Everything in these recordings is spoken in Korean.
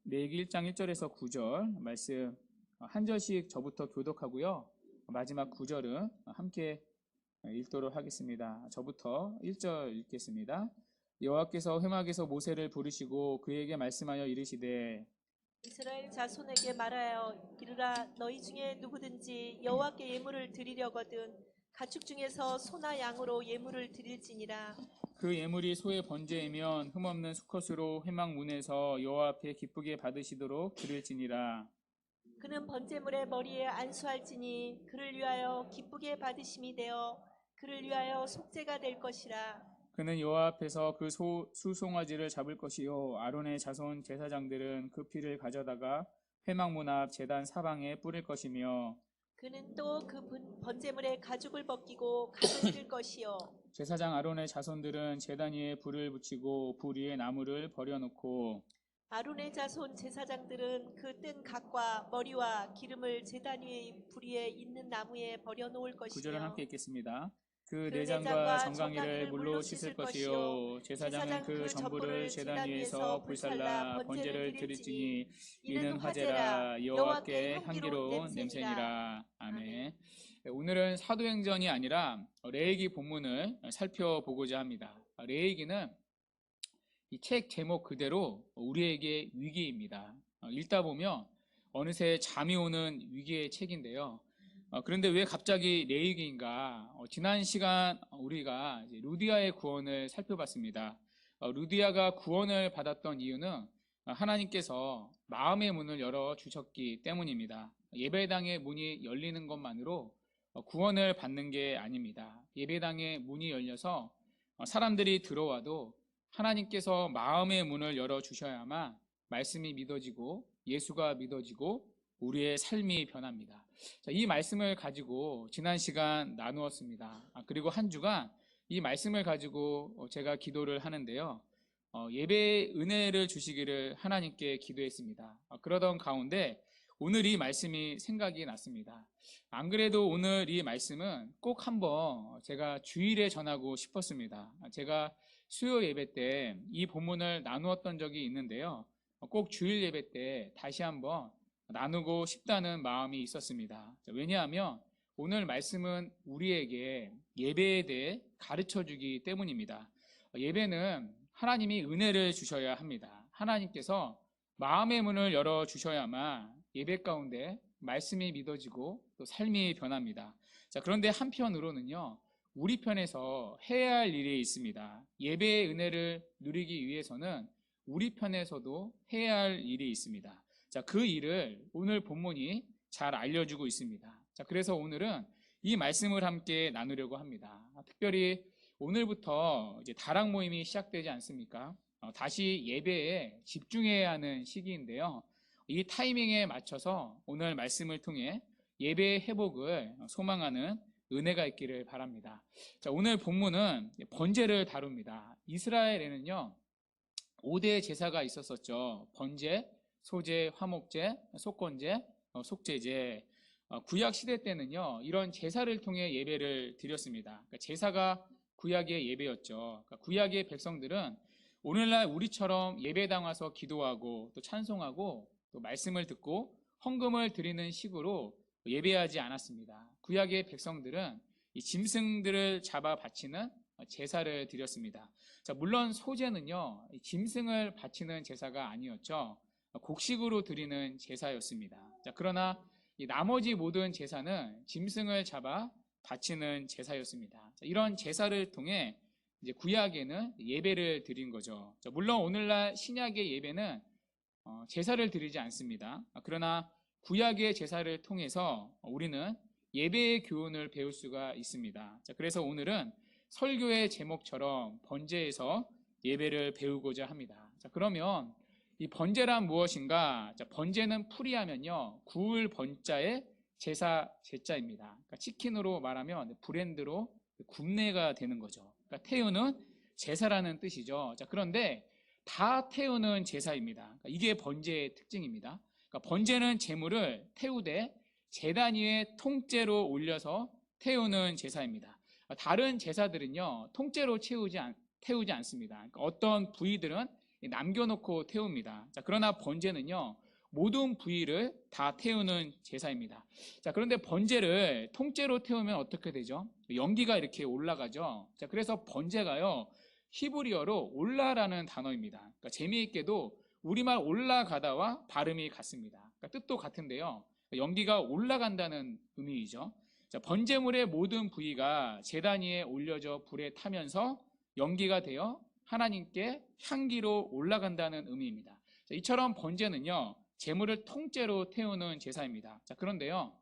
레위기 1장 1절에서 9절 말씀 한 절씩 저부터 교독하고요. 마지막 9절은 함께 읽도록 하겠습니다. 저부터 1절 읽겠습니다. 여호와께서 회막에서 모세를 부르시고 그에게 말씀하여 이르시되 이스라엘 자손에게 말하여 이르라 너희 중에 누구든지 여호와께 예물을 드리려거든 가축 중에서 소나 양으로 예물을 드릴지니라. 그 예물이 소의 번제이면 흠없는 수컷으로 회막 문에서 여호와 앞에 기쁘게 받으시도록 드릴지니라. 그는 번제물의 머리에 안수할지니 그를 위하여 기쁘게 받으심이 되어 그를 위하여 속죄가 될 것이라. 그는 여호와 앞에서 그 수송아지를 잡을 것이요 아론의 자손 제사장들은 그 피를 가져다가 회막 문 앞 제단 사방에 뿌릴 것이며 그는 또 그 번제물의 가죽을 벗기고 가득 뜰 것이요 제사장 아론의 자손들은 제단 위에 불을 붙이고 불 위에 나무를 버려놓고 아론의 자손 제사장들은 그 뜬 각과 머리와 기름을 제단 위에 불 위에 있는 나무에 버려놓을 것이며 구절을 함께 읽겠습니다. 그 내장과 정강이를 물로 씻을 것이요 제사장은 그 전부를 제단 위에서 불살라 번제를 드릴지니 이는 화제라 여호와께 향기로운 냄새니라. 아멘. 오늘은 사도행전이 아니라 레위기 본문을 살펴보고자 합니다. 레위기는 이 책 제목 그대로 우리에게 위기입니다. 읽다 보면 어느새 잠이 오는 위기의 책인데요. 그런데 왜 갑자기 레위기인가? 지난 시간 우리가 루디아의 구원을 살펴봤습니다. 루디아가 구원을 받았던 이유는 하나님께서 마음의 문을 열어주셨기 때문입니다. 예배당의 문이 열리는 것만으로 구원을 받는 게 아닙니다. 예배당의 문이 열려서 사람들이 들어와도 하나님께서 마음의 문을 열어주셔야만 말씀이 믿어지고 예수가 믿어지고 우리의 삶이 변합니다. 이 말씀을 가지고 지난 시간 나누었습니다. 그리고 한 주간 이 말씀을 가지고 제가 기도를 하는데요. 예배의 은혜를 주시기를 하나님께 기도했습니다. 그러던 가운데 오늘 이 말씀이 생각이 났습니다. 안 그래도 오늘 이 말씀은 꼭 한번 제가 주일에 전하고 싶었습니다. 제가 수요 예배 때 이 본문을 나누었던 적이 있는데요. 꼭 주일 예배 때 다시 한번 나누고 싶다는 마음이 있었습니다. 왜냐하면 오늘 말씀은 우리에게 예배에 대해 가르쳐 주기 때문입니다. 예배는 하나님이 은혜를 주셔야 합니다. 하나님께서 마음의 문을 열어주셔야만 예배 가운데 말씀이 믿어지고 또 삶이 변합니다. 그런데 한편으로는요, 우리 편에서 해야 할 일이 있습니다. 예배의 은혜를 누리기 위해서는 우리 편에서도 해야 할 일이 있습니다. 그 일을 오늘 본문이 잘 알려주고 있습니다. 그래서 오늘은 이 말씀을 함께 나누려고 합니다. 특별히 오늘부터 이제 다락 모임이 시작되지 않습니까? 다시 예배에 집중해야 하는 시기인데요. 이 타이밍에 맞춰서 오늘 말씀을 통해 예배의 회복을 소망하는 은혜가 있기를 바랍니다. 오늘 본문은 번제를 다룹니다. 이스라엘에는요 5대 제사가 있었었죠. 번제, 소제, 화목제, 속건제, 속제제. 구약 시대 때는요 이런 제사를 통해 예배를 드렸습니다. 제사가 구약의 예배였죠. 구약의 백성들은 오늘날 우리처럼 예배당 와서 기도하고 또 찬송하고 또 말씀을 듣고 헌금을 드리는 식으로 예배하지 않았습니다. 구약의 백성들은 이 짐승들을 잡아 바치는 제사를 드렸습니다. 물론 소제는요 짐승을 바치는 제사가 아니었죠. 곡식으로 드리는 제사였습니다. 그러나 이 나머지 모든 제사는 짐승을 잡아 바치는 제사였습니다. 이런 제사를 통해 이제 구약에는 예배를 드린 거죠. 물론 오늘날 신약의 예배는 제사를 드리지 않습니다. 그러나 구약의 제사를 통해서 우리는 예배의 교훈을 배울 수가 있습니다. 그래서 오늘은 설교의 제목처럼 번제에서 예배를 배우고자 합니다. 그러면 이 번제란 무엇인가? 번제는 풀이하면요 구울 번자의 제사 제자입니다. 그러니까 치킨으로 말하면 브랜드로 굽내가 되는 거죠. 그러니까 태우는 제사라는 뜻이죠. 그런데 다 태우는 제사입니다. 이게 번제의 특징입니다. 그러니까 번제는 제물을 태우되 제단 위에 통째로 올려서 태우는 제사입니다. 다른 제사들은요 통째로 태우지 않습니다. 그러니까 어떤 부위들은 남겨놓고 태웁니다. 자, 그러나 번제는요, 모든 부위를 다 태우는 제사입니다. 자, 그런데 번제를 통째로 태우면 어떻게 되죠? 연기가 이렇게 올라가죠. 자, 그래서 번제가요, 히브리어로 올라라는 단어입니다. 그러니까 재미있게도 우리말 올라가다와 발음이 같습니다. 그러니까 뜻도 같은데요, 연기가 올라간다는 의미이죠. 자, 번제물의 모든 부위가 제단 위에 올려져 불에 타면서 연기가 되어 하나님께 향기로 올라간다는 의미입니다. 자, 이처럼 번제는요, 제물을 통째로 태우는 제사입니다. 자, 그런데요,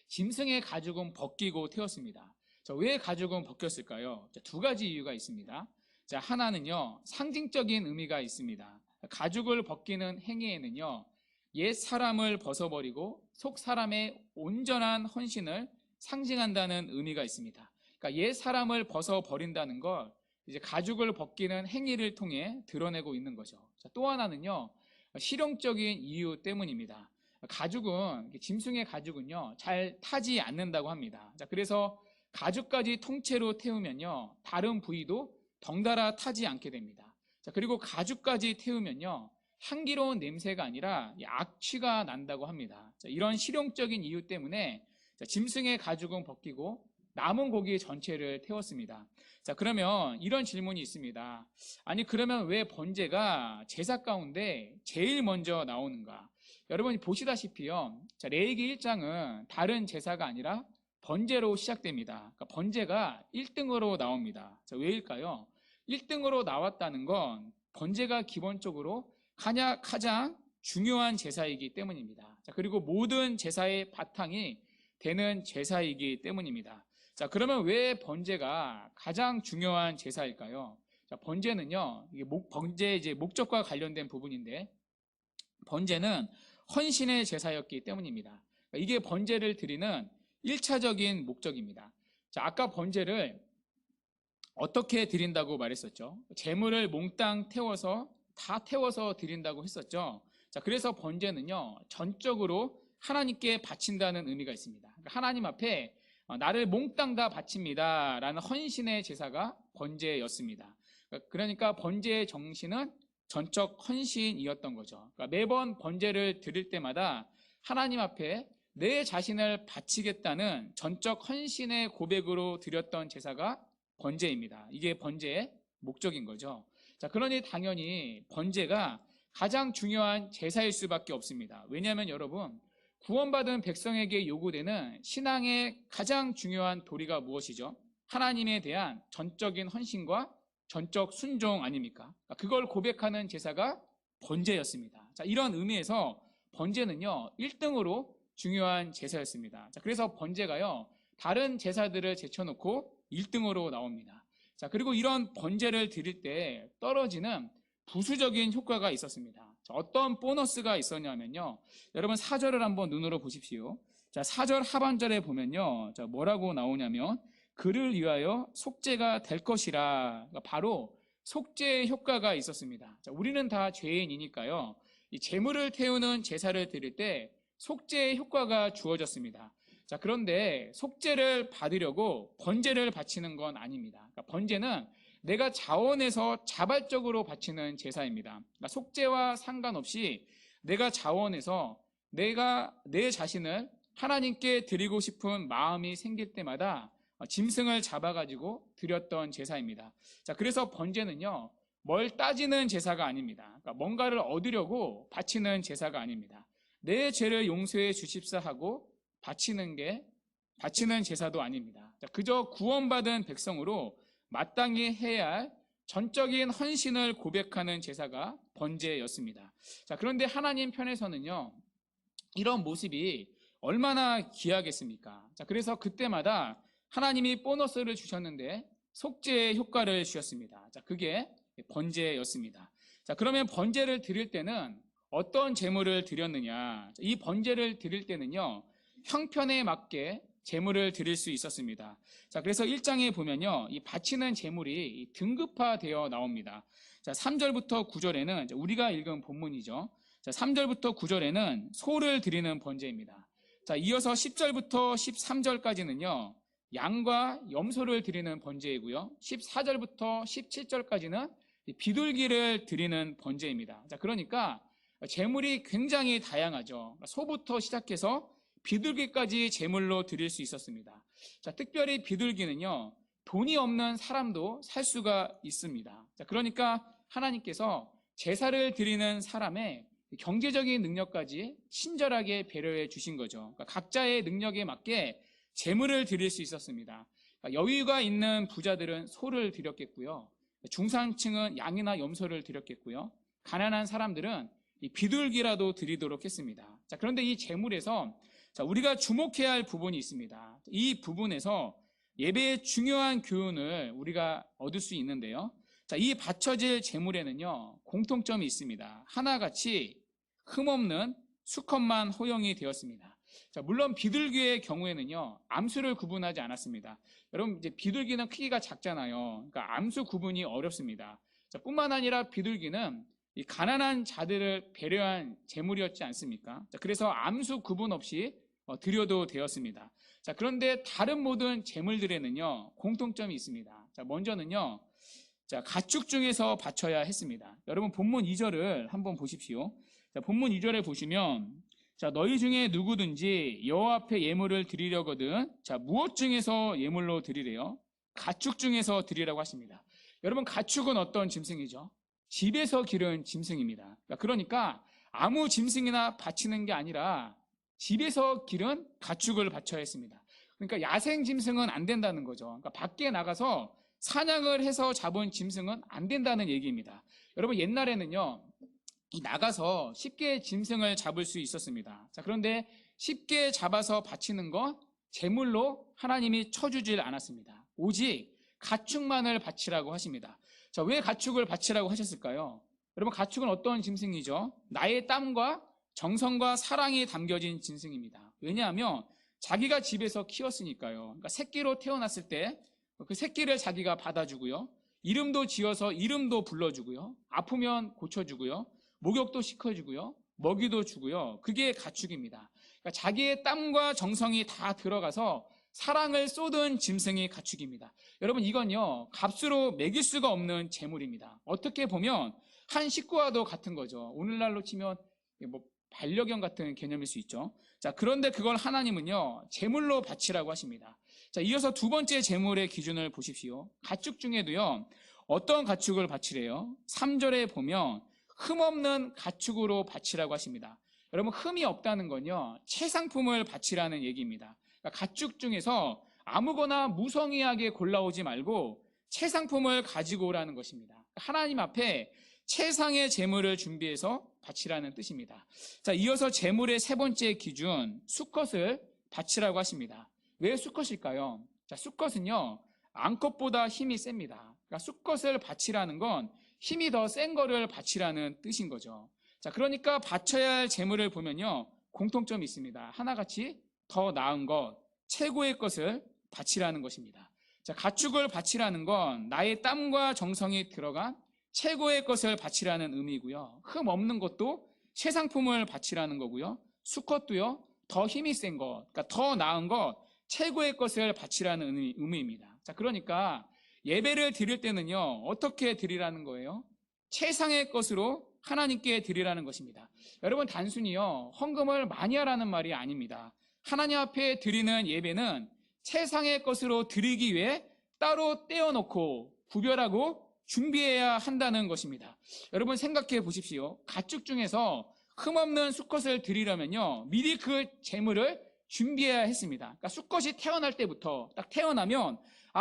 짐승의 가죽은 벗기고 태웠습니다. 자, 왜 가죽은 벗겼을까요? 자, 두 가지 이유가 있습니다. 자, 하나는요, 상징적인 의미가 있습니다. 가죽을 벗기는 행위에는요, 옛 사람을 벗어버리고 속 사람의 온전한 헌신을 상징한다는 의미가 있습니다. 그러니까 옛 사람을 벗어버린다는 걸 이제 가죽을 벗기는 행위를 통해 드러내고 있는 거죠. 자, 또 하나는요, 실용적인 이유 때문입니다. 가죽은, 짐승의 가죽은요, 잘 타지 않는다고 합니다. 자, 그래서 가죽까지 통째로 태우면요, 다른 부위도 덩달아 타지 않게 됩니다. 자, 그리고 가죽까지 태우면요, 향기로운 냄새가 아니라 악취가 난다고 합니다. 자, 이런 실용적인 이유 때문에 짐승의 가죽은 벗기고 남은 고기 전체를 태웠습니다. 자, 그러면 이런 질문이 있습니다. 아니, 그러면 왜 번제가 제사 가운데 제일 먼저 나오는가? 여러분이 보시다시피요, 자, 레위기 1장은 다른 제사가 아니라 번제로 시작됩니다. 그러니까 번제가 1등으로 나옵니다. 자, 왜일까요? 1등으로 나왔다는 건 번제가 기본적으로 가장 중요한 제사이기 때문입니다. 자, 그리고 모든 제사의 바탕이 되는 제사이기 때문입니다. 자, 그러면 왜 번제가 가장 중요한 제사일까요? 자, 번제는요, 이게 번제의 이제 목적과 관련된 부분인데, 번제는 헌신의 제사였기 때문입니다. 이게 번제를 드리는 1차적인 목적입니다. 자, 아까 번제를 어떻게 드린다고 말했었죠? 재물을 몽땅 태워서 다 태워서 드린다고 했었죠. 자, 그래서 번제는요, 전적으로 하나님께 바친다는 의미가 있습니다. 그러니까 하나님 앞에 나를 몽땅 다 바칩니다 라는 헌신의 제사가 번제였습니다. 그러니까 번제의 정신은 전적 헌신이었던 거죠. 그러니까 매번 번제를 드릴 때마다 하나님 앞에 내 자신을 바치겠다는 전적 헌신의 고백으로 드렸던 제사가 번제입니다. 이게 번제의 목적인 거죠. 자, 그러니 당연히 번제가 가장 중요한 제사일 수밖에 없습니다. 왜냐하면 여러분, 구원받은 백성에게 요구되는 신앙의 가장 중요한 도리가 무엇이죠? 하나님에 대한 전적인 헌신과 전적 순종 아닙니까? 그걸 고백하는 제사가 번제였습니다. 자, 이런 의미에서 번제는요, 1등으로 중요한 제사였습니다. 자, 그래서 번제가요, 다른 제사들을 제쳐놓고 1등으로 나옵니다. 자, 그리고 이런 번제를 드릴 때 떨어지는 부수적인 효과가 있었습니다. 자, 어떤 보너스가 있었냐면요, 여러분 4절을 한번 눈으로 보십시오. 자, 4절 하반절에 보면요, 자, 뭐라고 나오냐면 그를 위하여 속죄가 될 것이라. 그러니까 바로 속죄의 효과가 있었습니다. 자, 우리는 다 죄인이니까요, 이 제물을 태우는 제사를 드릴 때 속죄의 효과가 주어졌습니다. 자, 그런데 속죄를 받으려고 번제를 바치는 건 아닙니다. 그러니까 번제는 내가 자원해서 자발적으로 바치는 제사입니다. 그러니까 속죄와 상관없이 내가 자원해서 내가 내 자신을 하나님께 드리고 싶은 마음이 생길 때마다 짐승을 잡아가지고 드렸던 제사입니다. 자, 그래서 번제는요, 뭘 따지는 제사가 아닙니다. 그러니까 뭔가를 얻으려고 바치는 제사가 아닙니다. 내 죄를 용서해 주십사 하고 바치는 제사도 아닙니다. 자, 그저 구원받은 백성으로 마땅히 해야 할 전적인 헌신을 고백하는 제사가 번제였습니다. 자, 그런데 하나님 편에서는요, 이런 모습이 얼마나 귀하겠습니까? 자, 그래서 그때마다 하나님이 보너스를 주셨는데 속죄의 효과를 주셨습니다. 자, 그게 번제였습니다. 자, 그러면 번제를 드릴 때는 어떤 제물을 드렸느냐? 이 번제를 드릴 때는요, 형편에 맞게 제물을 드릴 수 있었습니다. 자, 그래서 1장에 보면요, 이 바치는 제물이 등급화되어 나옵니다. 자, 3절부터 9절에는 우리가 읽은 본문이죠. 자, 3절부터 9절에는 소를 드리는 번제입니다. 자, 이어서 10절부터 13절까지는요, 양과 염소를 드리는 번제이고요. 14절부터 17절까지는 비둘기를 드리는 번제입니다. 자, 그러니까 제물이 굉장히 다양하죠. 소부터 시작해서 비둘기까지 제물로 드릴 수 있었습니다. 자, 특별히 비둘기는요, 돈이 없는 사람도 살 수가 있습니다. 자, 그러니까 하나님께서 제사를 드리는 사람의 경제적인 능력까지 친절하게 배려해 주신 거죠. 그러니까 각자의 능력에 맞게 제물을 드릴 수 있었습니다. 그러니까 여유가 있는 부자들은 소를 드렸겠고요. 중산층은 양이나 염소를 드렸겠고요. 가난한 사람들은 이 비둘기라도 드리도록 했습니다. 자, 그런데 이 제물에서 우리가 주목해야 할 부분이 있습니다. 이 부분에서 예배의 중요한 교훈을 우리가 얻을 수 있는데요. 자, 이 바쳐질 제물에는요, 공통점이 있습니다. 하나같이 흠없는 수컷만 허용이 되었습니다. 자, 물론 비둘기의 경우에는요, 암수를 구분하지 않았습니다. 여러분, 이제 비둘기는 크기가 작잖아요. 그러니까 암수 구분이 어렵습니다. 자, 뿐만 아니라 비둘기는 이 가난한 자들을 배려한 제물이었지 않습니까? 자, 그래서 암수 구분 없이 드려도 되었습니다. 자, 그런데 다른 모든 제물들에는요, 공통점이 있습니다. 자, 먼저는요, 자, 가축 중에서 바쳐야 했습니다. 여러분, 본문 2절을 한번 보십시오. 자, 본문 2절에 보시면, 자, 너희 중에 누구든지 여호와 앞에 예물을 드리려거든, 자, 무엇 중에서 예물로 드리래요? 가축 중에서 드리라고 하십니다. 여러분, 가축은 어떤 짐승이죠? 집에서 기른 짐승입니다. 그러니까 아무 짐승이나 바치는 게 아니라 집에서 기른 가축을 바쳐야 했습니다. 그러니까 야생 짐승은 안 된다는 거죠. 그러니까 밖에 나가서 사냥을 해서 잡은 짐승은 안 된다는 얘기입니다. 여러분, 옛날에는요, 이 나가서 쉽게 짐승을 잡을 수 있었습니다. 자, 그런데 쉽게 잡아서 바치는 건 제물로 하나님이 쳐주질 않았습니다. 오직 가축만을 바치라고 하십니다. 자, 왜 가축을 바치라고 하셨을까요? 여러분, 가축은 어떤 짐승이죠? 나의 땀과 정성과 사랑이 담겨진 짐승입니다. 왜냐하면 자기가 집에서 키웠으니까요. 그러니까 새끼로 태어났을 때 그 새끼를 자기가 받아주고요. 이름도 지어서 이름도 불러주고요. 아프면 고쳐주고요. 목욕도 시켜주고요. 먹이도 주고요. 그게 가축입니다. 그러니까 자기의 땀과 정성이 다 들어가서 사랑을 쏟은 짐승이 가축입니다. 여러분, 이건요, 값으로 매길 수가 없는 재물입니다. 어떻게 보면 한 식구와도 같은 거죠. 오늘날로 치면 뭐 반려견 같은 개념일 수 있죠. 자, 그런데 그걸 하나님은요, 제물로 바치라고 하십니다. 자, 이어서 두 번째 제물의 기준을 보십시오. 가축 중에도요, 어떤 가축을 바치래요? 3절에 보면 흠없는 가축으로 바치라고 하십니다. 여러분, 흠이 없다는 건요, 최상품을 바치라는 얘기입니다. 그러니까 가축 중에서 아무거나 무성의하게 골라오지 말고 최상품을 가지고 오라는 것입니다. 하나님 앞에 최상의 제물을 준비해서 바치라는 뜻입니다. 자, 이어서 제물의 세 번째 기준, 수컷을 바치라고 하십니다. 왜 수컷일까요? 자, 수컷은요, 암컷보다 힘이 셉니다. 그러니까 수컷을 바치라는 건 힘이 더 센 거를 바치라는 뜻인 거죠. 자, 그러니까 바쳐야 할 제물을 보면요, 공통점이 있습니다. 하나같이 더 나은 것, 최고의 것을 바치라는 것입니다. 자, 가축을 바치라는 건 나의 땀과 정성이 들어간 최고의 것을 바치라는 의미고요. 흠 없는 것도 최상품을 바치라는 거고요. 수컷도요, 더 힘이 센 것, 그러니까 더 나은 것, 최고의 것을 바치라는 의미입니다. 자, 그러니까 예배를 드릴 때는요, 어떻게 드리라는 거예요? 최상의 것으로 하나님께 드리라는 것입니다. 여러분, 단순히요, 헌금을 많이 하라는 말이 아닙니다. 하나님 앞에 드리는 예배는 최상의 것으로 드리기 위해 따로 떼어놓고 구별하고 준비해야 한다는 것입니다. 여러분, 생각해 보십시오. 가축 중에서 흠없는 수컷을 드리려면요, 미리 그 제물을 준비해야 했습니다. 그러니까 수컷이 태어날 때부터 딱 태어나면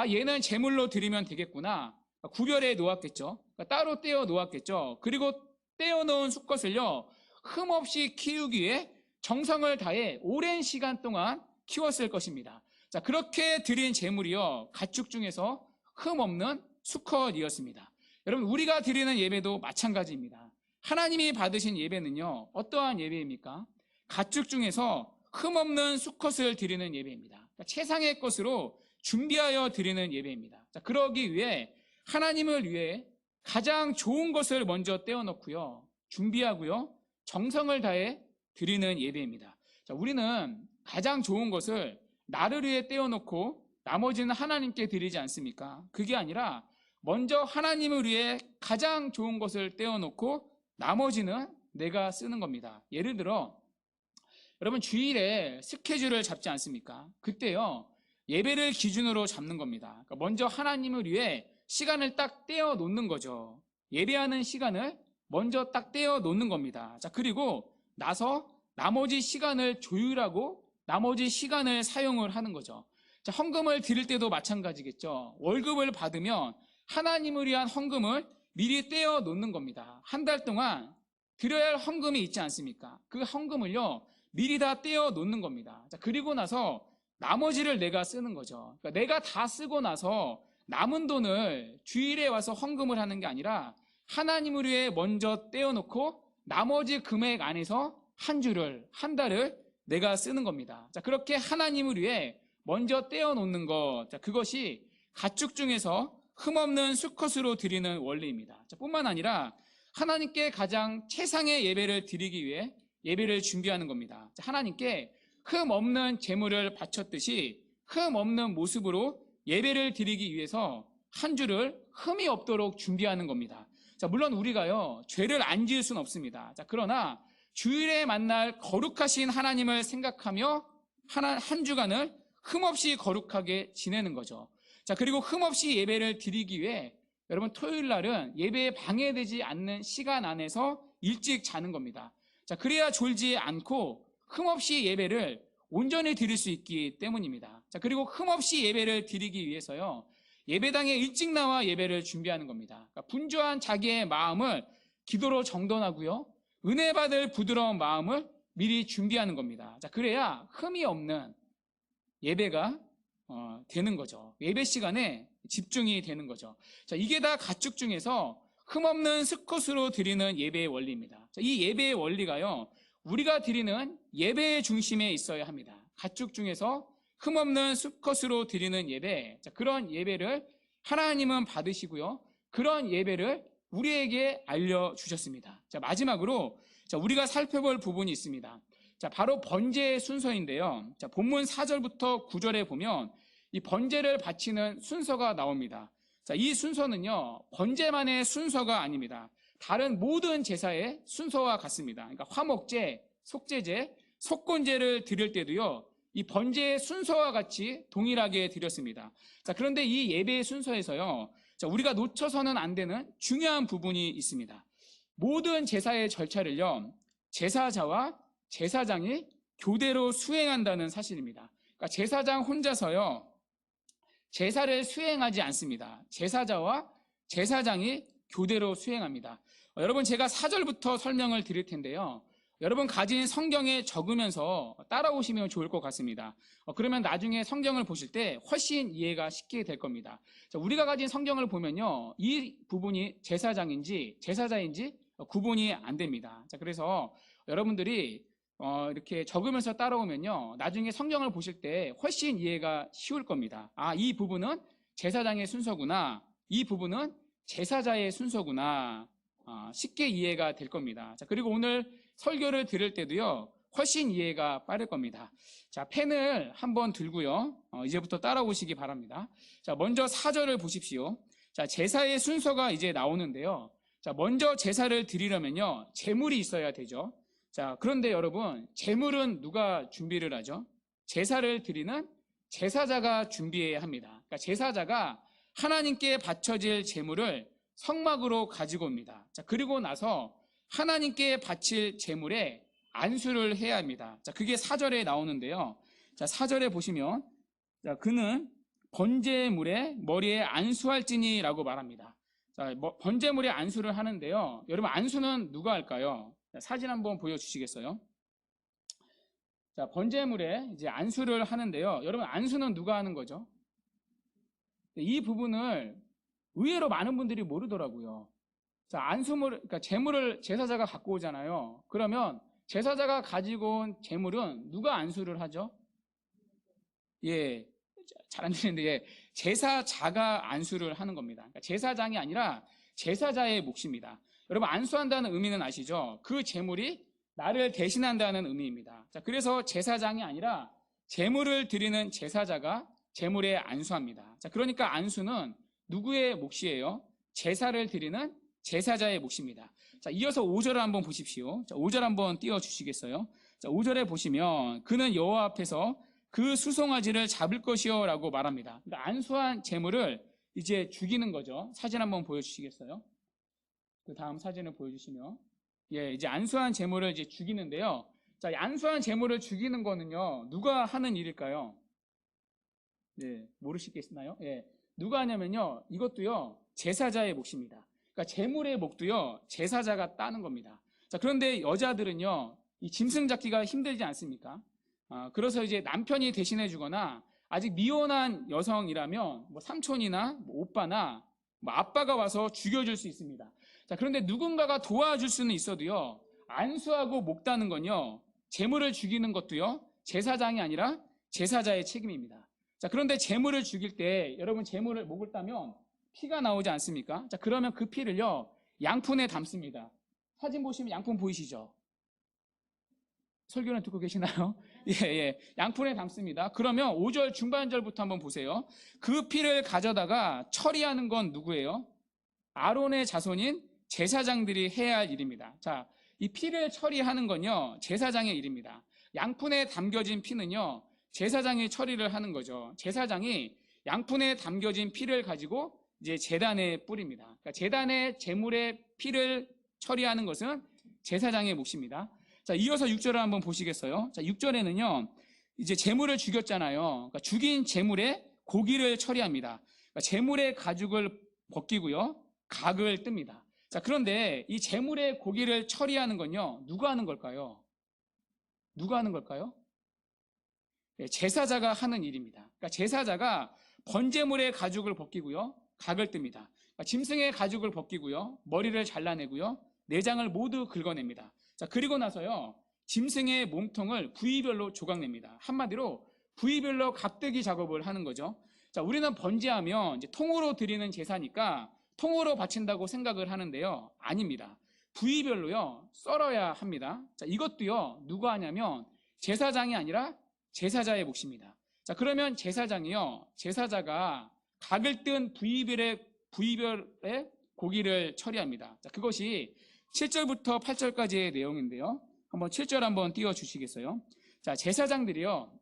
얘는 제물로 드리면 되겠구나, 구별해 놓았겠죠. 그러니까 따로 떼어 놓았겠죠. 그리고 떼어 놓은 수컷을요, 흠없이 키우기 위해 정성을 다해 오랜 시간 동안 키웠을 것입니다. 자, 그렇게 드린 제물이요, 가축 중에서 흠없는 수컷이었습니다. 여러분, 우리가 드리는 예배도 마찬가지입니다. 하나님이 받으신 예배는요, 어떠한 예배입니까? 가축 중에서 흠없는 수컷을 드리는 예배입니다. 그러니까 최상의 것으로 준비하여 드리는 예배입니다. 자, 그러기 위해 하나님을 위해 가장 좋은 것을 먼저 떼어놓고요, 준비하고요, 정성을 다해 드리는 예배입니다. 자, 우리는 가장 좋은 것을 나를 위해 떼어놓고 나머지는 하나님께 드리지 않습니까? 그게 아니라 먼저 하나님을 위해 가장 좋은 것을 떼어놓고 나머지는 내가 쓰는 겁니다. 예를 들어 여러분 주일에 스케줄을 잡지 않습니까? 그때요 예배를 기준으로 잡는 겁니다. 그러니까 먼저 하나님을 위해 시간을 딱 떼어 놓는 거죠. 예배하는 시간을 먼저 딱 떼어 놓는 겁니다. 자, 그리고 나서 나머지 시간을 조율하고 나머지 시간을 사용을 하는 거죠. 자, 헌금을 드릴 때도 마찬가지겠죠. 월급을 받으면 하나님을 위한 헌금을 미리 떼어 놓는 겁니다. 한 달 동안 드려야 할 헌금이 있지 않습니까? 그 헌금을요 미리 다 떼어 놓는 겁니다. 자, 그리고 나서 나머지를 내가 쓰는 거죠. 그러니까 내가 다 쓰고 나서 남은 돈을 주일에 와서 헌금을 하는 게 아니라 하나님을 위해 먼저 떼어놓고 나머지 금액 안에서 한 달을 내가 쓰는 겁니다. 자, 그렇게 하나님을 위해 먼저 떼어놓는 것, 자, 그것이 가축 중에서 흠없는 수컷으로 드리는 원리입니다. 자, 뿐만 아니라 하나님께 가장 최상의 예배를 드리기 위해 예배를 준비하는 겁니다. 자, 하나님께 흠 없는 제물을 바쳤듯이 흠 없는 모습으로 예배를 드리기 위해서 한 주를 흠이 없도록 준비하는 겁니다. 자, 물론 우리가요 죄를 안 지을 수는 없습니다. 자, 그러나 주일에 만날 거룩하신 하나님을 생각하며 한 주간을 흠없이 거룩하게 지내는 거죠. 자, 그리고 흠없이 예배를 드리기 위해 여러분 토요일 날은 예배에 방해되지 않는 시간 안에서 일찍 자는 겁니다. 자, 그래야 졸지 않고 흠없이 예배를 온전히 드릴 수 있기 때문입니다. 자, 그리고 흠없이 예배를 드리기 위해서요 예배당에 일찍 나와 예배를 준비하는 겁니다. 그러니까 분주한 자기의 마음을 기도로 정돈하고요 은혜 받을 부드러운 마음을 미리 준비하는 겁니다. 자, 그래야 흠이 없는 예배가 되는 거죠. 예배 시간에 집중이 되는 거죠. 자, 이게 다 가축 중에서 흠없는 수컷으로 드리는 예배의 원리입니다. 자, 이 예배의 원리가요 우리가 드리는 예배의 중심에 있어야 합니다. 가축 중에서 흠없는 수컷으로 드리는 예배, 자, 그런 예배를 하나님은 받으시고요 그런 예배를 우리에게 알려주셨습니다. 자, 마지막으로 우리가 살펴볼 부분이 있습니다. 자, 바로 번제의 순서인데요. 자, 본문 4절부터 9절에 보면 이 번제를 바치는 순서가 나옵니다. 자, 이 순서는요 번제만의 순서가 아닙니다. 다른 모든 제사의 순서와 같습니다. 그러니까 화목제, 속제제, 속건제를 드릴 때도요 이 번제의 순서와 같이 동일하게 드렸습니다. 자, 그런데 이 예배의 순서에서요 자, 우리가 놓쳐서는 안 되는 중요한 부분이 있습니다. 모든 제사의 절차를요 제사자와 제사장이 교대로 수행한다는 사실입니다. 그러니까 제사장 혼자서요 제사를 수행하지 않습니다. 제사자와 제사장이 교대로 수행합니다. 여러분 제가 4절부터 설명을 드릴 텐데요 여러분 가진 성경에 적으면서 따라오시면 좋을 것 같습니다. 그러면 나중에 성경을 보실 때 훨씬 이해가 쉽게 될 겁니다. 자, 우리가 가진 성경을 보면요 이 부분이 제사장인지 제사자인지 구분이 안 됩니다. 자, 그래서 여러분들이 이렇게 적으면서 따라오면요 나중에 성경을 보실 때 훨씬 이해가 쉬울 겁니다. 아, 이 부분은 제사장의 순서구나, 이 부분은 제사자의 순서구나, 쉽게 이해가 될 겁니다. 자, 그리고 오늘 설교를 들을 때도요 훨씬 이해가 빠를 겁니다. 자, 펜을 한번 들고요 이제부터 따라오시기 바랍니다. 자, 먼저 4절을 보십시오. 자, 제사의 순서가 이제 나오는데요. 자, 먼저 제사를 드리려면요 제물이 있어야 되죠. 자, 그런데 여러분 제물은 누가 준비를 하죠? 제사를 드리는 제사자가 준비해야 합니다. 그러니까 제사자가 하나님께 바쳐질 제물을 성막으로 가지고 옵니다. 자, 그리고 나서 하나님께 바칠 제물에 안수를 해야 합니다. 자, 그게 4절에 나오는데요. 자, 4절에 보시면 자, 그는 번제물에 머리에 안수할지니라고 말합니다. 자, 번제물에 안수를 하는데요. 여러분 안수는 누가 할까요? 자, 사진 한번 보여주시겠어요? 자, 번제물에 이제 안수를 하는데요. 여러분 안수는 누가 하는 거죠? 이 부분을 의외로 많은 분들이 모르더라고요. 자, 그러니까 제물을 제사자가 갖고 오잖아요. 그러면 제사자가 가지고 온 제물은 누가 안수를 하죠? 예, 잘 안 들리는데 예, 제사자가 안수를 하는 겁니다. 그러니까 제사장이 아니라 제사자의 몫입니다. 여러분 안수한다는 의미는 아시죠? 그 제물이 나를 대신한다는 의미입니다. 자, 그래서 제사장이 아니라 제물을 드리는 제사자가 제물에 안수합니다. 자, 그러니까 안수는 누구의 몫이에요? 제사를 드리는 제사자의 몫입니다. 자, 이어서 5절을 한번 보십시오. 자, 5절 한번 띄워주시겠어요? 자, 5절에 보시면 그는 여호와 앞에서 그 수송아지를 잡을 것이요 라고 말합니다. 그러니까 안수한 제물을 이제 죽이는 거죠. 사진 한번 보여주시겠어요? 그 다음 사진을 보여주시면, 예, 이제 안수한 제물을 이제 죽이는데요. 자, 이 안수한 제물을 죽이는 거는요, 누가 하는 일일까요? 예, 모르시겠나요? 예, 누가 하냐면요, 이것도요, 제사자의 몫입니다. 그러니까 제물의 몫도요, 제사자가 따는 겁니다. 자, 그런데 여자들은요, 이 짐승 잡기가 힘들지 않습니까? 그래서 이제 남편이 대신해 주거나 아직 미혼한 여성이라면 뭐 삼촌이나 뭐 오빠나 뭐 아빠가 와서 죽여줄 수 있습니다. 자, 그런데 누군가가 도와줄 수는 있어도요, 안수하고 목 따는 건요, 제물을 죽이는 것도요, 제사장이 아니라 제사자의 책임입니다. 자, 그런데 제물을 죽일 때 여러분 제물을 목을 따면 피가 나오지 않습니까? 자, 그러면 그 피를요, 양푼에 담습니다. 사진 보시면 양푼 보이시죠? 설교는 듣고 계시나요? 예. 양푼에 담습니다. 그러면 5절 중반절부터 한번 보세요. 그 피를 가져다가 처리하는 건 누구예요? 아론의 자손인 제사장들이 해야 할 일입니다. 자, 이 피를 처리하는 건요, 제사장의 일입니다. 양푼에 담겨진 피는요, 제사장이 처리를 하는 거죠. 제사장이 양푼에 담겨진 피를 가지고 이제 제단에 뿌립니다. 그러니까 제단의 제물의 피를 처리하는 것은 제사장의 몫입니다. 자, 이어서 6절을 한번 보시겠어요? 자, 6절에는요, 이제 제물을 죽였잖아요. 그러니까 죽인 제물에 고기를 처리합니다. 그러니까 제물의 가죽을 벗기고요, 각을 뜹니다. 자, 그런데 이 제물의 고기를 처리하는 건요, 누가 하는 걸까요? 누가 하는 걸까요? 네, 제사자가 하는 일입니다. 그러니까 제사자가 번제물의 가죽을 벗기고요, 각을 뜹니다. 그러니까 짐승의 가죽을 벗기고요, 머리를 잘라내고요, 내장을 모두 긁어냅니다. 자, 그리고 나서요, 짐승의 몸통을 부위별로 조각냅니다. 한마디로 부위별로 각뜨기 작업을 하는 거죠. 자, 우리는 번제하면 이제 통으로 드리는 제사니까 통으로 바친다고 생각을 하는데요, 아닙니다. 부위별로요, 썰어야 합니다. 자, 이것도요, 누가 하냐면 제사장이 아니라 제사자의 몫입니다. 자, 그러면 제사자가 각을 뜬 부위별의 고기를 처리합니다. 자, 그것이 7절부터 8절까지의 내용인데요. 한번 7절 한번 띄워주시겠어요? 자, 제사장들이요,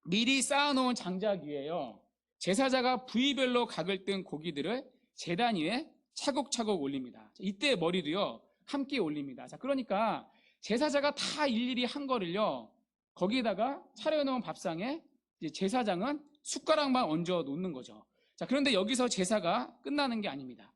미리 쌓아놓은 장작 위에요, 제사자가 부위별로 각을 뜬 고기들을 제단 위에 차곡차곡 올립니다. 이때 머리도요, 함께 올립니다. 자, 그러니까 제사자가 다 일일이 한 거를요, 거기에다가 차려놓은 밥상에 이제 제사장은 숟가락만 얹어 놓는 거죠. 자, 그런데 여기서 제사가 끝나는 게 아닙니다.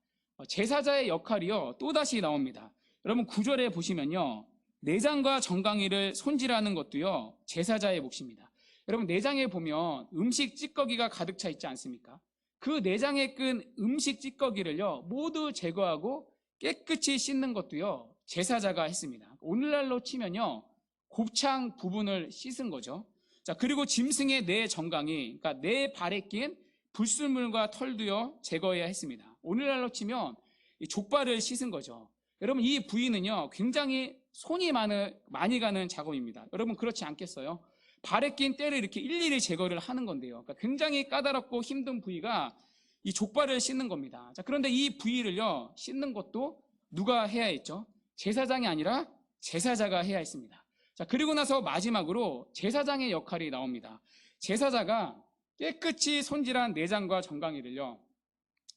제사자의 역할이요, 또다시 나옵니다. 여러분 9절에 보시면요, 내장과 정강이를 손질하는 것도요, 제사자의 몫입니다. 여러분 내장에 보면 음식 찌꺼기가 가득 차 있지 않습니까? 그 내장에 끈 음식 찌꺼기를요, 모두 제거하고 깨끗이 씻는 것도요, 제사자가 했습니다. 오늘날로 치면요, 곱창 부분을 씻은 거죠. 자, 그리고 짐승의 내 정강이, 그러니까 내 발에 낀 불순물과 털도요, 제거해야 했습니다. 오늘날로 치면 이 족발을 씻은 거죠. 여러분 이 부위는요, 굉장히 손이 많이 가는 작업입니다. 여러분 그렇지 않겠어요? 발에 낀 때를 이렇게 일일이 제거를 하는 건데요. 그러니까 굉장히 까다롭고 힘든 부위가 이 족발을 씻는 겁니다. 자, 그런데 이 부위를요, 씻는 것도 누가 해야 했죠? 제사장이 아니라 제사자가 해야 했습니다. 자, 그리고 나서 마지막으로 제사장의 역할이 나옵니다. 제사자가 깨끗이 손질한 내장과 정강이를요,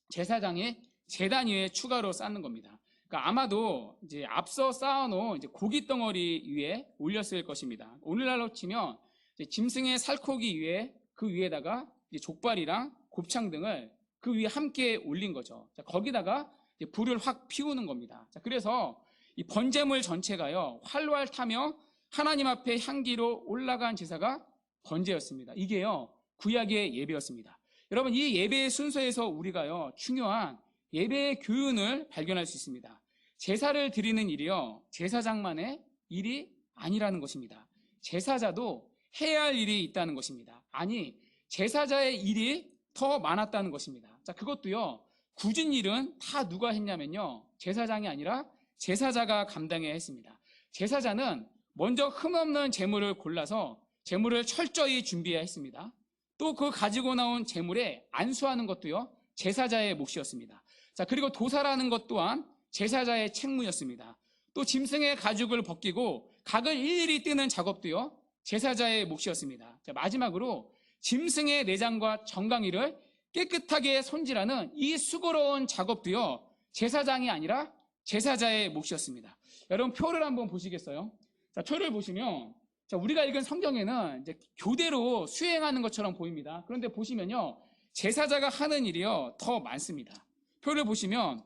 제사장이 제단 위에 추가로 쌓는 겁니다. 그러니까 아마도 이제 앞서 쌓아놓은 이제 고기 덩어리 위에 올렸을 것입니다. 오늘날로 치면 이제 짐승의 살코기 위에 그 위에다가 이제 족발이랑 곱창 등을 그 위에 함께 올린 거죠. 자, 거기다가 이제 불을 확 피우는 겁니다. 자, 그래서 이 번제물 전체가요, 활활 타며 하나님 앞에 향기로 올라간 제사가 번제였습니다. 이게요, 구약의 예배였습니다. 여러분 이 예배의 순서에서 우리가요, 중요한 예배의 교훈을 발견할 수 있습니다. 제사를 드리는 일이요, 제사장만의 일이 아니라는 것입니다. 제사자도 해야 할 일이 있다는 것입니다. 아니, 제사자의 일이 더 많았다는 것입니다. 자, 그것도요, 굳은 일은 다 누가 했냐면요, 제사장이 아니라 제사자가 감당해야 했습니다. 제사자는 먼저 흠없는 제물을 골라서 제물을 철저히 준비해야 했습니다. 또 그 가지고 나온 제물에 안수하는 것도요, 제사자의 몫이었습니다. 자, 그리고 도사라는 것 또한 제사자의 책무였습니다. 또 짐승의 가죽을 벗기고 각을 일일이 뜨는 작업도요, 제사자의 몫이었습니다. 자, 마지막으로 짐승의 내장과 정강이를 깨끗하게 손질하는 이 수고로운 작업도요, 제사장이 아니라 제사자의 몫이었습니다. 여러분, 표를 한번 보시겠어요? 자, 표를 보시면, 자, 우리가 읽은 성경에는 이제 교대로 수행하는 것처럼 보입니다. 그런데 보시면요, 제사자가 하는 일이요, 더 많습니다. 표를 보시면,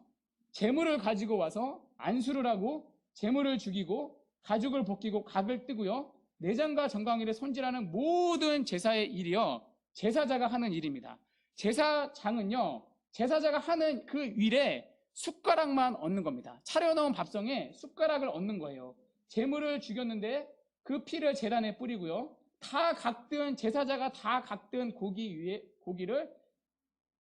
제물을 가지고 와서 안수를 하고, 제물을 죽이고, 가죽을 벗기고, 각을 뜨고요, 내장과 정강이를 손질하는 모든 제사의 일이요, 제사자가 하는 일입니다. 제사장은요, 제사자가 하는 그 일에 숟가락만 얹는 겁니다. 차려놓은 밥상에 숟가락을 얹는 거예요. 제물을 죽였는데 그 피를 제단에 뿌리고요, 다 각든 제사자가 다 각든 고기를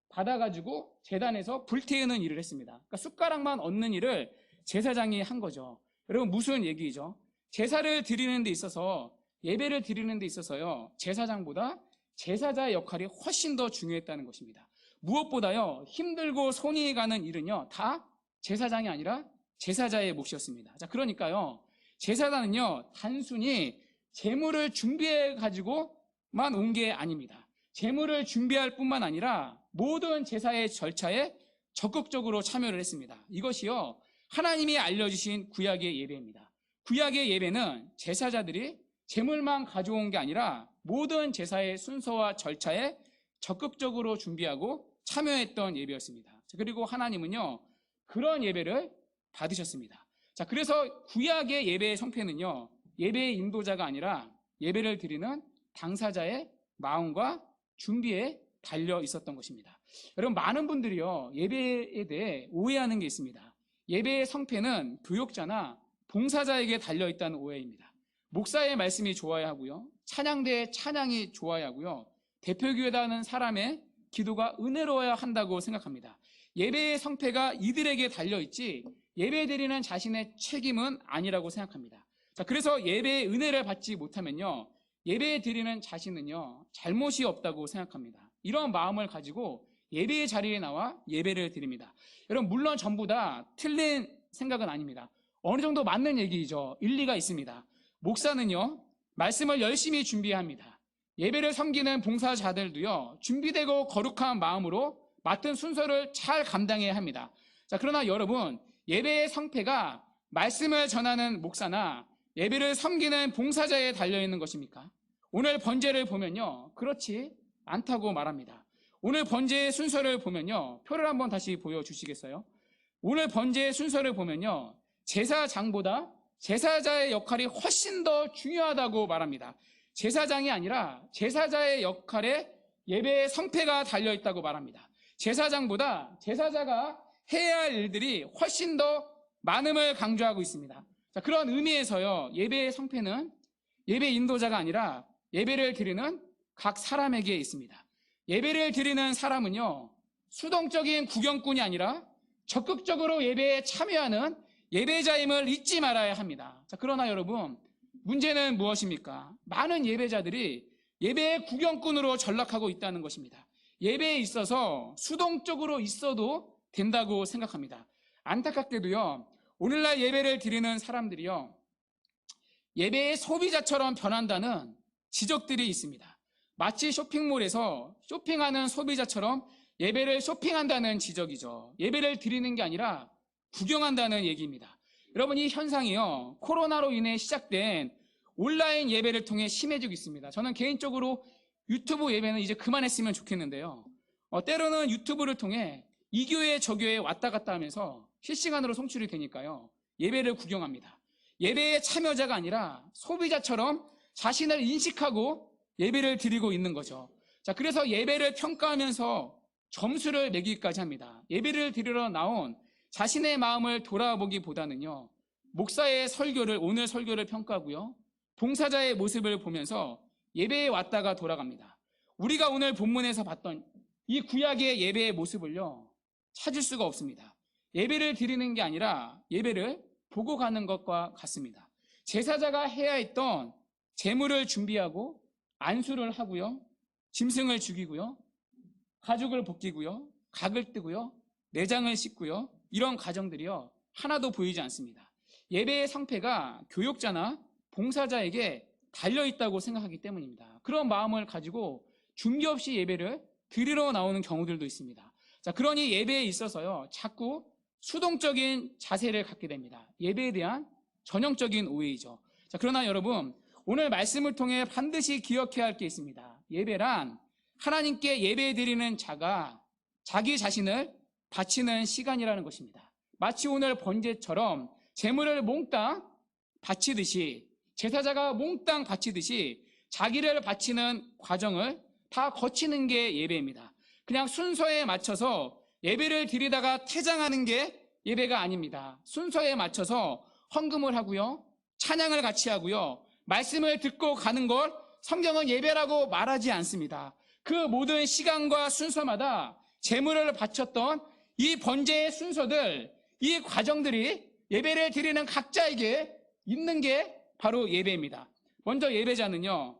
받아가지고 제단에서 불태우는 일을 했습니다. 그러니까 숟가락만 얹는 일을 제사장이 한 거죠. 여러분, 무슨 얘기죠? 제사를 드리는 데 있어서, 예배를 드리는 데 있어서요, 제사장보다 제사자의 역할이 훨씬 더 중요했다는 것입니다. 무엇보다요, 힘들고 손이 가는 일은요, 다 제사장이 아니라 제사자의 몫이었습니다. 자, 그러니까요, 제사단은요, 단순히 제물을 준비해 가지고만 온 게 아닙니다. 제물을 준비할 뿐만 아니라 모든 제사의 절차에 적극적으로 참여를 했습니다. 이것이요, 하나님이 알려주신 구약의 예배입니다. 구약의 예배는 제사자들이 제물만 가져온 게 아니라 모든 제사의 순서와 절차에 적극적으로 준비하고 참여했던 예배였습니다. 그리고 하나님은요, 그런 예배를 받으셨습니다. 자, 그래서 구약의 예배의 성패는요, 예배의 인도자가 아니라 예배를 드리는 당사자의 마음과 준비에 달려 있었던 것입니다. 여러분, 많은 분들이요, 예배에 대해 오해하는 게 있습니다. 예배의 성패는 교역자나 봉사자에게 달려 있다는 오해입니다. 목사의 말씀이 좋아야 하고요, 찬양대의 찬양이 좋아야 하고요, 대표교회다 하는 사람의 기도가 은혜로워야 한다고 생각합니다. 예배의 성패가 이들에게 달려있지 예배 드리는 자신의 책임은 아니라고 생각합니다. 자, 그래서 예배의 은혜를 받지 못하면요, 예배 드리는 자신은요, 잘못이 없다고 생각합니다. 이런 마음을 가지고 예배의 자리에 나와 예배를 드립니다. 여러분, 물론 전부 다 틀린 생각은 아닙니다. 어느 정도 맞는 얘기죠. 일리가 있습니다. 목사는요, 말씀을 열심히 준비합니다. 예배를 섬기는 봉사자들도요, 준비되고 거룩한 마음으로 맡은 순서를 잘 감당해야 합니다. 자, 그러나 여러분, 예배의 성패가 말씀을 전하는 목사나 예배를 섬기는 봉사자에 달려있는 것입니까? 오늘 번제를 보면요, 그렇지 않다고 말합니다. 오늘 번제의 순서를 보면요, 표를 한번 다시 보여주시겠어요? 오늘 번제의 순서를 보면요, 제사장보다 제사자의 역할이 훨씬 더 중요하다고 말합니다. 제사장이 아니라 제사자의 역할에 예배의 성패가 달려있다고 말합니다. 제사장보다 제사자가 해야 할 일들이 훨씬 더 많음을 강조하고 있습니다. 자, 그런 의미에서요, 예배의 성패는 예배 인도자가 아니라 예배를 드리는 각 사람에게 있습니다. 예배를 드리는 사람은요, 수동적인 구경꾼이 아니라 적극적으로 예배에 참여하는 예배자임을 잊지 말아야 합니다. 자, 그러나 여러분, 문제는 무엇입니까? 많은 예배자들이 예배의 구경꾼으로 전락하고 있다는 것입니다. 예배에 있어서 수동적으로 있어도 된다고 생각합니다. 안타깝게도요, 오늘날 예배를 드리는 사람들이요, 예배의 소비자처럼 변한다는 지적들이 있습니다. 마치 쇼핑몰에서 쇼핑하는 소비자처럼 예배를 쇼핑한다는 지적이죠. 예배를 드리는 게 아니라 구경한다는 얘기입니다. 여러분, 이 현상이요, 코로나로 인해 시작된 온라인 예배를 통해 심해지고 있습니다. 저는 개인적으로 유튜브 예배는 이제 그만했으면 좋겠는데요, 때로는 유튜브를 통해 이 교회 저 교회 왔다 갔다 하면서 실시간으로 송출이 되니까요, 예배를 구경합니다. 예배의 참여자가 아니라 소비자처럼 자신을 인식하고 예배를 드리고 있는 거죠. 자, 그래서 예배를 평가하면서 점수를 매기기까지 합니다. 예배를 드리러 나온 자신의 마음을 돌아보기보다는요, 목사의 설교를, 오늘 설교를 평가하고요, 봉사자의 모습을 보면서 예배에 왔다가 돌아갑니다. 우리가 오늘 본문에서 봤던 이 구약의 예배의 모습을요, 찾을 수가 없습니다. 예배를 드리는 게 아니라 예배를 보고 가는 것과 같습니다. 제사자가 해야 했던 제물을 준비하고 안수를 하고요, 짐승을 죽이고요, 가죽을 벗기고요, 각을 뜨고요, 내장을 씻고요, 이런 과정들이요 하나도 보이지 않습니다. 예배의 상패가 교역자나 봉사자에게 달려있다고 생각하기 때문입니다. 그런 마음을 가지고 준비 없이 예배를 드리러 나오는 경우들도 있습니다. 자, 그러니 예배에 있어서요 자꾸 수동적인 자세를 갖게 됩니다. 예배에 대한 전형적인 오해이죠. 자, 그러나 여러분, 오늘 말씀을 통해 반드시 기억해야 할 게 있습니다. 예배란 하나님께 예배 드리는 자가 자기 자신을 바치는 시간이라는 것입니다. 마치 오늘 번제처럼 제물을 몽땅 바치듯이, 제사자가 몽땅 바치듯이 자기를 바치는 과정을 다 거치는 게 예배입니다. 그냥 순서에 맞춰서 예배를 드리다가 퇴장하는 게 예배가 아닙니다. 순서에 맞춰서 헌금을 하고요, 찬양을 같이 하고요, 말씀을 듣고 가는 걸 성경은 예배라고 말하지 않습니다. 그 모든 시간과 순서마다 제물을 바쳤던 이 번제의 순서들, 이 과정들이 예배를 드리는 각자에게 있는 게 바로 예배입니다. 먼저 예배자는요,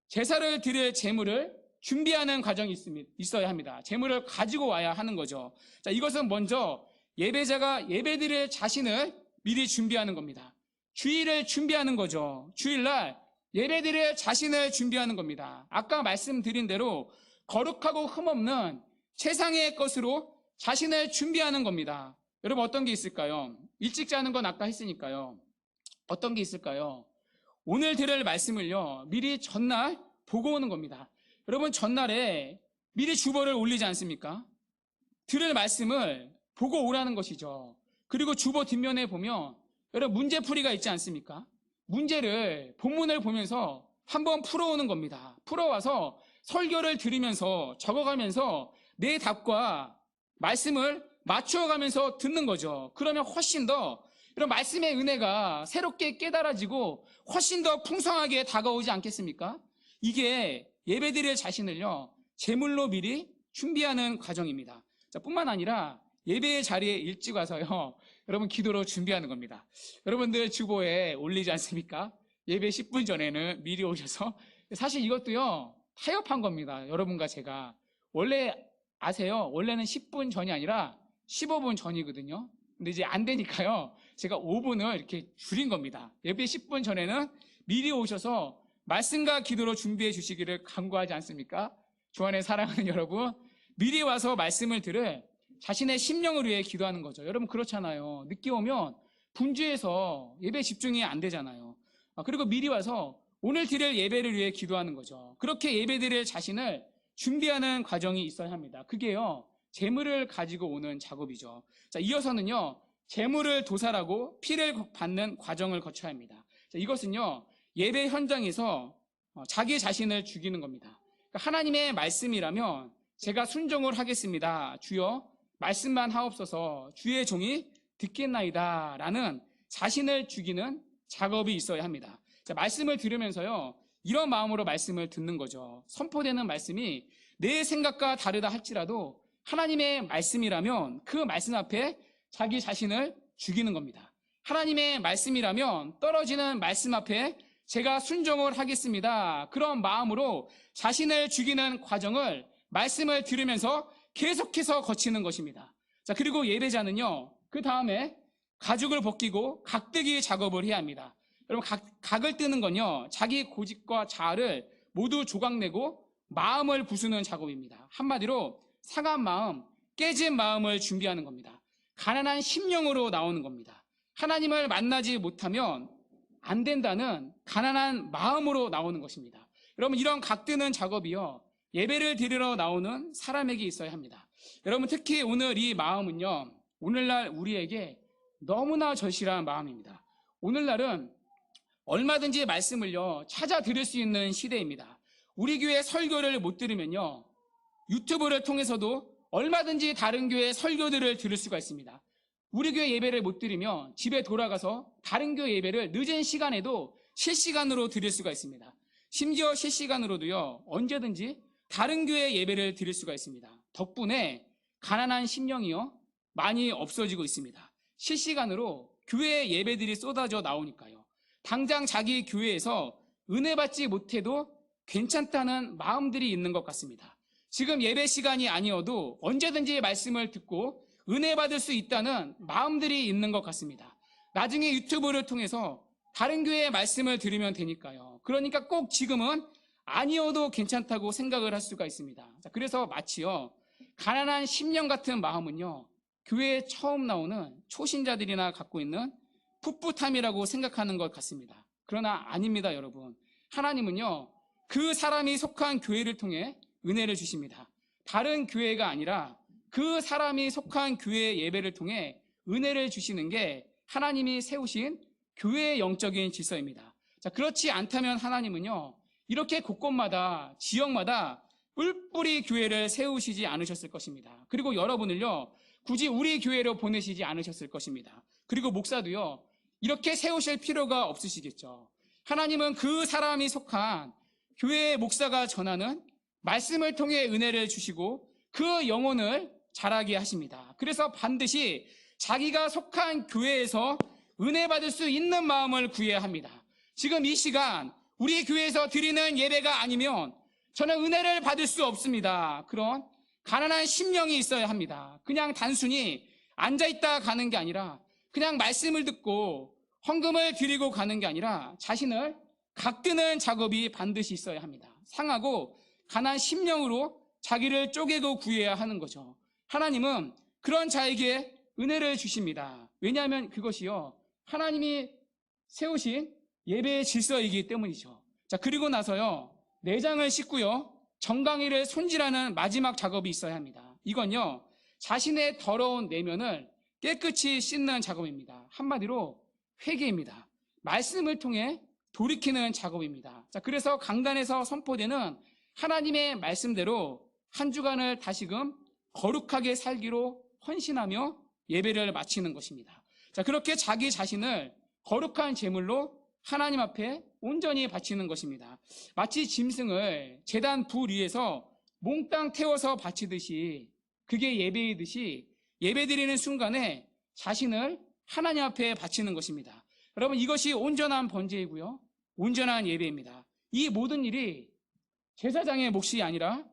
제사를 드릴 제물을 준비하는 과정이 있어야 합니다. 제물을 가지고 와야 하는 거죠. 자, 이것은 먼저 예배자가 예배드릴 자신을 미리 준비하는 겁니다. 주일을 준비하는 거죠. 주일날 예배드릴 자신을 준비하는 겁니다. 아까 말씀드린 대로 거룩하고 흠없는 세상의 것으로 자신을 준비하는 겁니다. 여러분, 어떤 게 있을까요? 일찍 자는 건 아까 했으니까요. 어떤 게 있을까요? 오늘 들을 말씀을요 미리 전날 보고 오는 겁니다. 여러분, 전날에 미리 주보를 올리지 않습니까? 들을 말씀을 보고 오라는 것이죠. 그리고 주보 뒷면에 보면 여러분 문제풀이가 있지 않습니까? 문제를 본문을 보면서 한번 풀어오는 겁니다. 풀어와서 설교를 들으면서 적어가면서 내 답과 말씀을 맞추어가면서 듣는 거죠. 그러면 훨씬 더 이런 말씀의 은혜가 새롭게 깨달아지고 훨씬 더 풍성하게 다가오지 않겠습니까? 이게 예배드릴 자신을요 제물로 미리 준비하는 과정입니다. 자, 뿐만 아니라 예배의 자리에 일찍 와서요 여러분 기도로 준비하는 겁니다. 여러분들 주보에 올리지 않습니까? 예배 10분 전에는 미리 오셔서, 사실 이것도요 타협한 겁니다. 여러분과 제가 원래 아세요? 원래는 10분 전이 아니라 15분 전이거든요. 근데 이제 안 되니까요 제가 5분을 이렇게 줄인 겁니다. 예배 10분 전에는 미리 오셔서 말씀과 기도로 준비해 주시기를 간구하지 않습니까? 주 안에 사랑하는 여러분, 미리 와서 말씀을 들을 자신의 심령을 위해 기도하는 거죠. 여러분 그렇잖아요. 늦게 오면 분주해서 예배 집중이 안 되잖아요. 그리고 미리 와서 오늘 드릴 예배를 위해 기도하는 거죠. 그렇게 예배 드릴 자신을 준비하는 과정이 있어야 합니다. 그게요 제물을 가지고 오는 작업이죠. 자, 이어서는요 제물을 도살하고 피를 받는 과정을 거쳐야 합니다. 자, 이것은요 예배 현장에서 자기 자신을 죽이는 겁니다. 그러니까 하나님의 말씀이라면 제가 순종을 하겠습니다. 주여 말씀만 하옵소서, 주의 종이 듣겠나이다 라는 자신을 죽이는 작업이 있어야 합니다. 자, 말씀을 들으면서요 이런 마음으로 말씀을 듣는 거죠. 선포되는 말씀이 내 생각과 다르다 할지라도 하나님의 말씀이라면 그 말씀 앞에 자기 자신을 죽이는 겁니다. 하나님의 말씀이라면 떨어지는 말씀 앞에 제가 순종을 하겠습니다. 그런 마음으로 자신을 죽이는 과정을 말씀을 들으면서 계속해서 거치는 것입니다. 자, 그리고 예배자는요 그 다음에 가죽을 벗기고 각뜨기 작업을 해야 합니다. 여러분, 각을 뜨는 건요 자기 고집과 자아를 모두 조각내고 마음을 부수는 작업입니다. 한마디로 상한 마음, 깨진 마음을 준비하는 겁니다. 가난한 심령으로 나오는 겁니다. 하나님을 만나지 못하면 안 된다는 가난한 마음으로 나오는 것입니다. 여러분, 이런 각뜨는 작업이요 예배를 드리러 나오는 사람에게 있어야 합니다. 여러분, 특히 오늘 이 마음은요 오늘날 우리에게 너무나 절실한 마음입니다. 오늘날은 얼마든지 말씀을요 찾아 들을 수 있는 시대입니다. 우리 교회 설교를 못 들으면요 유튜브를 통해서도 얼마든지 다른 교회 설교들을 들을 수가 있습니다. 우리 교회 예배를 못 들으면 집에 돌아가서 다른 교회 예배를 늦은 시간에도 실시간으로 들을 수가 있습니다. 심지어 실시간으로도요 언제든지 다른 교회 예배를 드릴 수가 있습니다. 덕분에 가난한 심령이요 많이 없어지고 있습니다. 실시간으로 교회 예배들이 쏟아져 나오니까요. 당장 자기 교회에서 은혜 받지 못해도 괜찮다는 마음들이 있는 것 같습니다. 지금 예배 시간이 아니어도 언제든지 말씀을 듣고 은혜 받을 수 있다는 마음들이 있는 것 같습니다. 나중에 유튜브를 통해서 다른 교회의 말씀을 들으면 되니까요. 그러니까 꼭 지금은 아니어도 괜찮다고 생각을 할 수가 있습니다. 자, 그래서 마치요, 가난한 심령 같은 마음은요, 교회에 처음 나오는 초신자들이나 갖고 있는 풋풋함이라고 생각하는 것 같습니다. 그러나 아닙니다, 여러분. 하나님은요, 그 사람이 속한 교회를 통해 은혜를 주십니다. 다른 교회가 아니라 그 사람이 속한 교회의 예배를 통해 은혜를 주시는 게 하나님이 세우신 교회의 영적인 질서입니다. 자, 그렇지 않다면 하나님은요, 이렇게 곳곳마다, 지역마다 뿔뿔이 교회를 세우시지 않으셨을 것입니다. 그리고 여러분을요, 굳이 우리 교회로 보내시지 않으셨을 것입니다. 그리고 목사도요, 이렇게 세우실 필요가 없으시겠죠. 하나님은 그 사람이 속한 교회의 목사가 전하는 말씀을 통해 은혜를 주시고 그 영혼을 자라게 하십니다. 그래서 반드시 자기가 속한 교회에서 은혜 받을 수 있는 마음을 구해야 합니다. 지금 이 시간 우리 교회에서 드리는 예배가 아니면 저는 은혜를 받을 수 없습니다. 그런 가난한 심령이 있어야 합니다. 그냥 단순히 앉아있다 가는 게 아니라 그냥 말씀을 듣고 헌금을 드리고 가는 게 아니라 자신을 각드는 작업이 반드시 있어야 합니다. 상하고 가난한 심령으로 자기를 쪼개고 구해야 하는 거죠. 하나님은 그런 자에게 은혜를 주십니다. 왜냐하면 그것이요, 하나님이 세우신 예배의 질서이기 때문이죠. 자, 그리고 나서요, 내장을 씻고요, 정강이를 손질하는 마지막 작업이 있어야 합니다. 이건요, 자신의 더러운 내면을 깨끗이 씻는 작업입니다. 한마디로 회개입니다. 말씀을 통해 돌이키는 작업입니다. 자, 그래서 강단에서 선포되는 하나님의 말씀대로 한 주간을 다시금 거룩하게 살기로 헌신하며 예배를 마치는 것입니다. 자, 그렇게 자기 자신을 거룩한 제물로 하나님 앞에 온전히 바치는 것입니다. 마치 짐승을 제단 불 위에서 몽땅 태워서 바치듯이, 그게 예배이듯이 예배드리는 순간에 자신을 하나님 앞에 바치는 것입니다. 여러분, 이것이 온전한 번제이고요, 온전한 예배입니다. 이 모든 일이 제사장의 몫이 아니라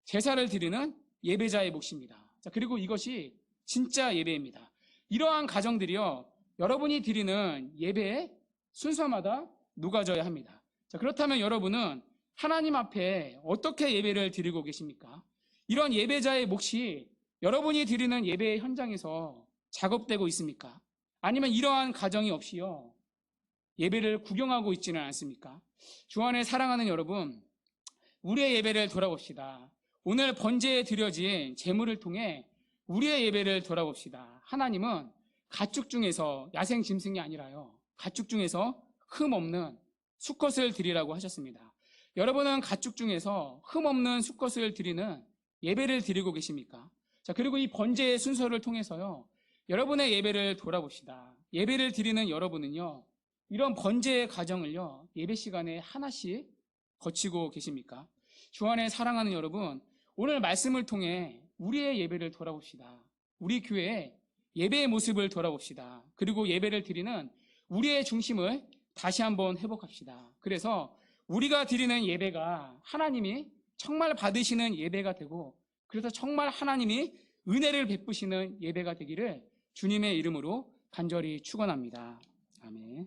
제사를 드리는 예배자의 몫입니다. 자, 그리고 이것이 진짜 예배입니다. 이러한 가정들이요, 여러분이 드리는 예배의 순서마다 녹아져야 합니다. 자, 그렇다면 여러분은 하나님 앞에 어떻게 예배를 드리고 계십니까? 이런 예배자의 몫이 여러분이 드리는 예배의 현장에서 작업되고 있습니까? 아니면 이러한 가정이 없이요, 예배를 구경하고 있지는 않습니까? 주 안에 사랑하는 여러분, 우리의 예배를 돌아봅시다. 오늘 번제에 드려진 제물을 통해 우리의 예배를 돌아봅시다. 하나님은 가축 중에서, 야생 짐승이 아니라요, 가축 중에서 흠 없는 수컷을 드리라고 하셨습니다. 여러분은 가축 중에서 흠 없는 수컷을 드리는 예배를 드리고 계십니까? 자, 그리고 이 번제의 순서를 통해서요, 여러분의 예배를 돌아봅시다. 예배를 드리는 여러분은요, 이런 번제의 과정을요, 예배 시간에 하나씩 거치고 계십니까? 주 안에 사랑하는 여러분, 오늘 말씀을 통해 우리의 예배를 돌아봅시다. 우리 교회의 예배의 모습을 돌아봅시다. 그리고 예배를 드리는 우리의 중심을 다시 한번 회복합시다. 그래서 우리가 드리는 예배가 하나님이 정말 받으시는 예배가 되고, 그래서 정말 하나님이 은혜를 베푸시는 예배가 되기를 주님의 이름으로 간절히 축원합니다. 아멘.